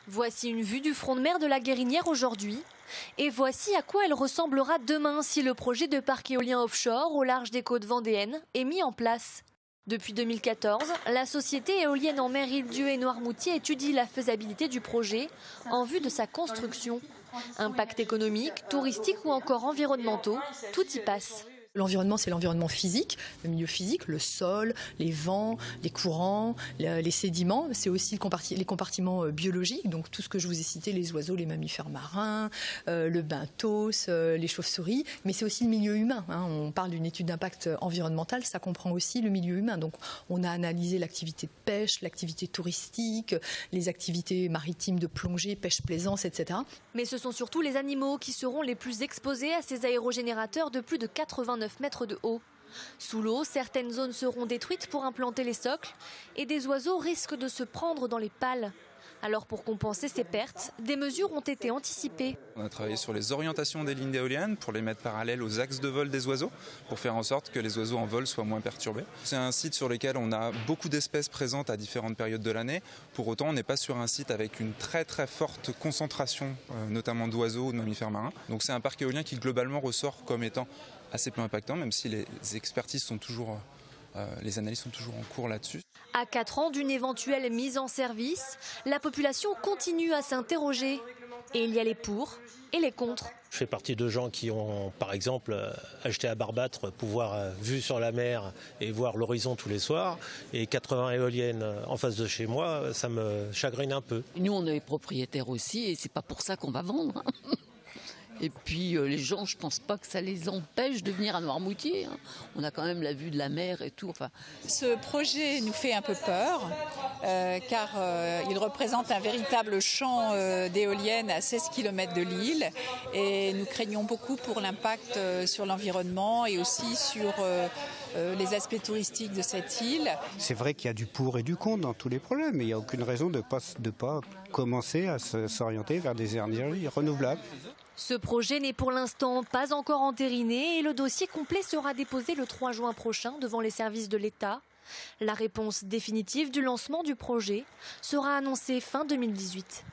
Voici une vue du front de mer de la Guérinière aujourd'hui. Et voici à quoi elle ressemblera demain si le projet de parc éolien offshore au large des côtes vendéennes est mis en place. Depuis 2014, la société éolienne en mer Île-Dieu et Noirmoutier étudie la faisabilité du projet en vue de sa construction. Impact économique, touristique ou encore environnementaux, tout y passe. L'environnement, c'est l'environnement physique, le milieu physique, le sol, les vents, les courants, les sédiments. C'est aussi les compartiments biologiques, donc tout ce que je vous ai cité, les oiseaux, les mammifères marins, le benthos, les chauves-souris. Mais c'est aussi le milieu humain. On parle d'une étude d'impact environnemental, ça comprend aussi le milieu humain. Donc on a analysé l'activité de pêche, l'activité touristique, les activités maritimes de plongée, pêche-plaisance, etc. Mais ce sont surtout les animaux qui seront les plus exposés à ces aérogénérateurs de plus de 89 mètres de haut. Sous l'eau, certaines zones seront détruites pour implanter les socles et des oiseaux risquent de se prendre dans les pales. Alors pour compenser ces pertes, des mesures ont été anticipées. On a travaillé sur les orientations des lignes d'éoliennes pour les mettre parallèles aux axes de vol des oiseaux, pour faire en sorte que les oiseaux en vol soient moins perturbés. C'est un site sur lequel on a beaucoup d'espèces présentes à différentes périodes de l'année. Pour autant, on n'est pas sur un site avec une très très forte concentration, notamment d'oiseaux ou de mammifères marins. Donc c'est un parc éolien qui globalement ressort comme étant assez peu impactant, même si les expertises sont toujours... les analyses sont toujours en cours là-dessus. À 4 ans d'une éventuelle mise en service, la population continue à s'interroger. Et il y a les pour et les contre. Je fais partie de gens qui ont, par exemple, acheté à Barbâtre pour voir vue sur la mer et voir l'horizon tous les soirs. Et 80 éoliennes en face de chez moi, ça me chagrine un peu. Nous, on est propriétaires aussi et c'est pas pour ça qu'on va vendre. Et puis les gens, je pense pas que ça les empêche de venir à Noirmoutier. On a quand même la vue de la mer et tout. Enfin. Ce projet nous fait un peu peur car il représente un véritable champ d'éoliennes à 16 km de l'île et nous craignons beaucoup pour l'impact sur l'environnement et aussi sur les aspects touristiques de cette île. C'est vrai qu'il y a du pour et du contre dans tous les problèmes, mais il n'y a aucune raison de ne pas commencer à s'orienter vers des énergies renouvelables. Ce projet n'est pour l'instant pas encore entériné et le dossier complet sera déposé le 3 juin prochain devant les services de l'État. La réponse définitive du lancement du projet sera annoncée fin 2018.